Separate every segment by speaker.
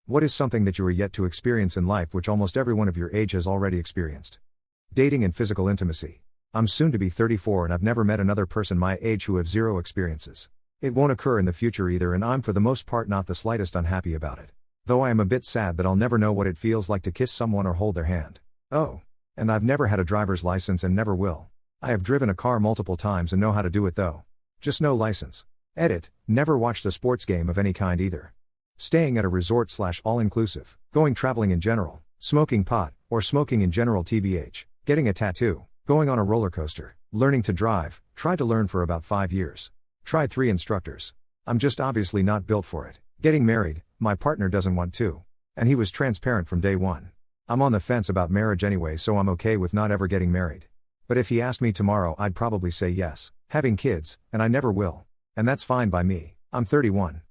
Speaker 1: What is something that you are yet to experience in life which almost everyone of your age has already experienced? Dating and physical intimacy. I'm soon to be 34 and I've never met another person my age who have zero experiences. It won't occur in the future either, and I'm for the most part not the slightest unhappy about it. Though I am a bit sad that I'll never know what it feels like to kiss someone or hold their hand. Oh. And I've never had a driver's license and never will. I have driven a car multiple times and know how to do it though. Just no license. Edit. Never watched a sports game of any kind either. Staying at a resort / all-inclusive. Going traveling in general. Smoking pot, or smoking in general tbh. Getting a tattoo. Going on a roller coaster. Learning to drive. Tried to learn for about 5 years. Tried 3 instructors. I'm just obviously not built for it. Getting married. My partner doesn't want to. And he was transparent from day one. I'm on the fence about marriage anyway, so I'm okay with not ever getting married. But if he asked me tomorrow, I'd probably say yes. Having kids, and I never will. And that's fine by me. I'm 31.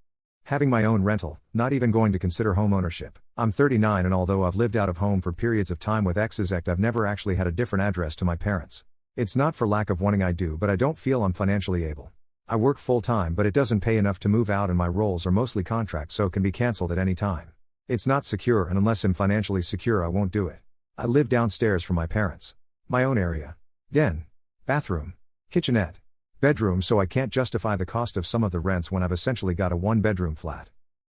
Speaker 1: Having my own rental, not even going to consider home ownership. I'm 39 and although I've lived out of home for periods of time with exes, I've never actually had a different address to my parents. It's not for lack of wanting, I do, but I don't feel I'm financially able. I work full time, but it doesn't pay enough to move out and my roles are mostly contract, so it can be cancelled at any time. It's not secure, and unless I'm financially secure I won't do it. I live downstairs from my parents. My own area. Den. Bathroom. Kitchenette. Bedroom, so I can't justify the cost of some of the rents when I've essentially got a 1-bedroom flat.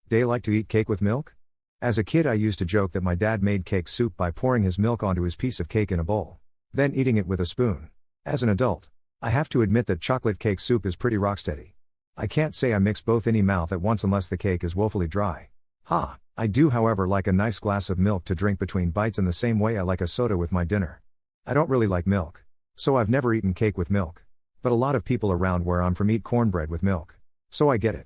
Speaker 1: They like to eat cake with milk? As a kid I used to joke that my dad made cake soup by pouring his milk onto his piece of cake in a bowl. Then eating it with a spoon. As an adult, I have to admit that chocolate cake soup is pretty rocksteady. I can't say I mix both in my mouth at once unless the cake is woefully dry. Ha! I do however like a nice glass of milk to drink between bites in the same way I like a soda with my dinner. I don't really like milk. So I've never eaten cake with milk. But a lot of people around where I'm from eat cornbread with milk. So I get it.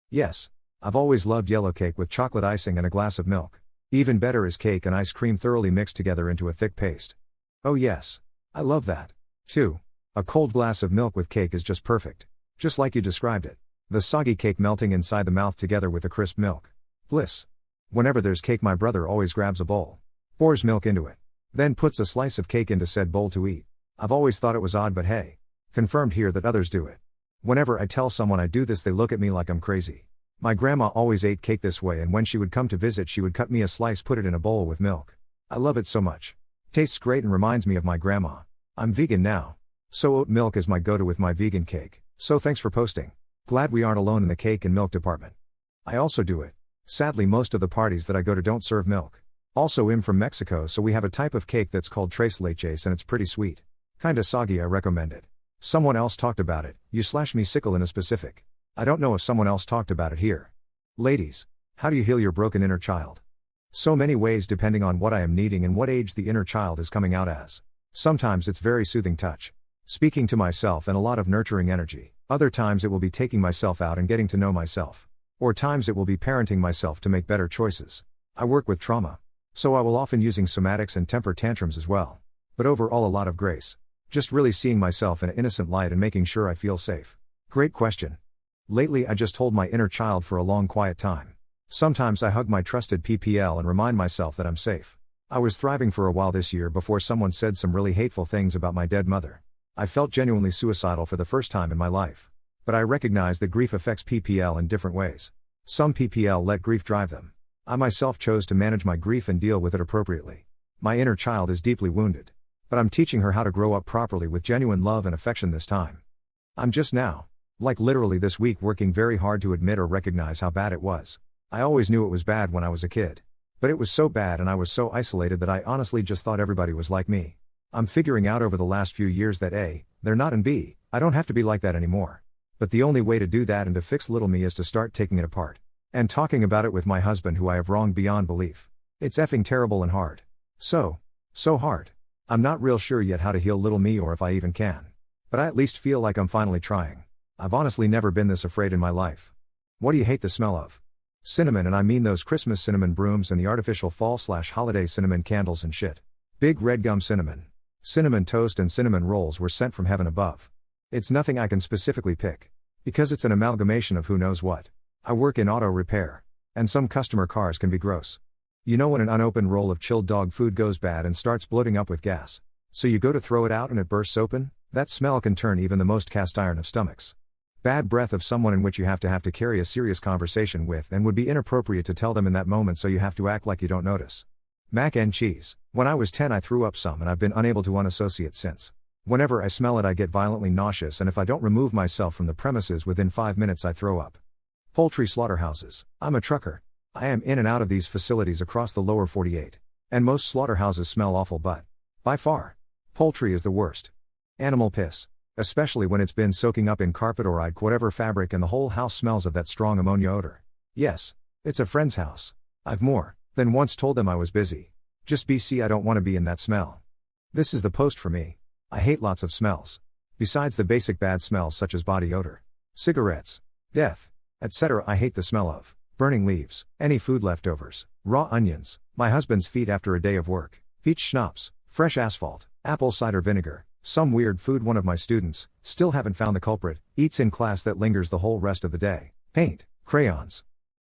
Speaker 1: Yes. I've always loved yellow cake with chocolate icing and a glass of milk. Even better is cake and ice cream thoroughly mixed together into a thick paste. Oh yes. I love that. 2. A cold glass of milk with cake is just perfect. Just like you described it. The soggy cake melting inside the mouth together with the crisp milk. Bliss. Whenever there's cake my brother always grabs a bowl. Pours milk into it. Then puts a slice of cake into said bowl to eat. I've always thought it was odd, but hey. Confirmed here that others do it. Whenever I tell someone I do this they look at me like I'm crazy. My grandma always ate cake this way, and when she would come to visit she would cut me a slice, put it in a bowl with milk. I love it so much. Tastes great and reminds me of my grandma. I'm vegan now. So oat milk is my go-to with my vegan cake. So thanks for posting. Glad we aren't alone in the cake and milk department. I also do it. Sadly most of the parties that I go to don't serve milk. Also I'm from Mexico, so we have a type of cake that's called tres leches and it's pretty sweet. Kinda soggy, I recommend it. Someone else talked about it, you/me sickle in a specific. I don't know if someone else talked about it here. Ladies, how do you heal your broken inner child? So many ways depending on what I am needing and what age the inner child is coming out as. Sometimes it's very soothing touch. Speaking to myself and a lot of nurturing energy. Other times it will be taking myself out and getting to know myself. Or times it will be parenting myself to make better choices. I work with trauma. So I will often using somatics and temper tantrums as well. But overall a lot of grace. Just really seeing myself in an innocent light and making sure I feel safe. Great question. Lately I just hold my inner child for a long quiet time. Sometimes I hug my trusted PPL and remind myself that I'm safe. I was thriving for a while this year before someone said some really hateful things about my dead mother. I felt genuinely suicidal for the first time in my life. But I recognize that grief affects PPL in different ways. Some PPL let grief drive them. I myself chose to manage my grief and deal with it appropriately. My inner child is deeply wounded. But I'm teaching her how to grow up properly with genuine love and affection this time. I'm just now, like literally this week, working very hard to admit or recognize how bad it was. I always knew it was bad when I was a kid. But it was so bad and I was so isolated that I honestly just thought everybody was like me. I'm figuring out over the last few years that A, they're not, and B, I don't have to be like that anymore. But the only way to do that and to fix little me is to start taking it apart. And talking about it with my husband, who I have wronged beyond belief. It's effing terrible and hard. So hard. I'm not real sure yet how to heal little me or if I even can. But I at least feel like I'm finally trying. I've honestly never been this afraid in my life. What do you hate the smell of? Cinnamon, and I mean those Christmas cinnamon brooms and the artificial fall/holiday cinnamon candles and shit. Big red gum cinnamon. Cinnamon toast and cinnamon rolls were sent from heaven above. It's nothing I can specifically pick. Because it's an amalgamation of who knows what. I work in auto repair. And some customer cars can be gross. You know when an unopened roll of chilled dog food goes bad and starts bloating up with gas? So you go to throw it out and it bursts open? That smell can turn even the most cast iron of stomachs. Bad breath of someone in which you have to carry a serious conversation with and would be inappropriate to tell them in that moment, so you have to act like you don't notice. Mac and cheese. When I was 10 I threw up some and I've been unable to unassociate since. Whenever I smell it I get violently nauseous, and if I don't remove myself from the premises within 5 minutes I throw up. Poultry slaughterhouses. I'm a trucker. I am in and out of these facilities across the lower 48. And most slaughterhouses smell awful, but by far, poultry is the worst. Animal piss. Especially when it's been soaking up in carpet or whatever fabric and the whole house smells of that strong ammonia odor. Yes, it's a friend's house. I've more than once told them I was busy. Just BC, I don't want to be in that smell. This is the post for me. I hate lots of smells. Besides the basic bad smells such as body odor, cigarettes, death, etc., I hate the smell of burning leaves, any food leftovers, raw onions, my husband's feet after a day of work, peach schnapps, fresh asphalt, apple cider vinegar, some weird food one of my students, still haven't found the culprit, eats in class that lingers the whole rest of the day, paint, crayons,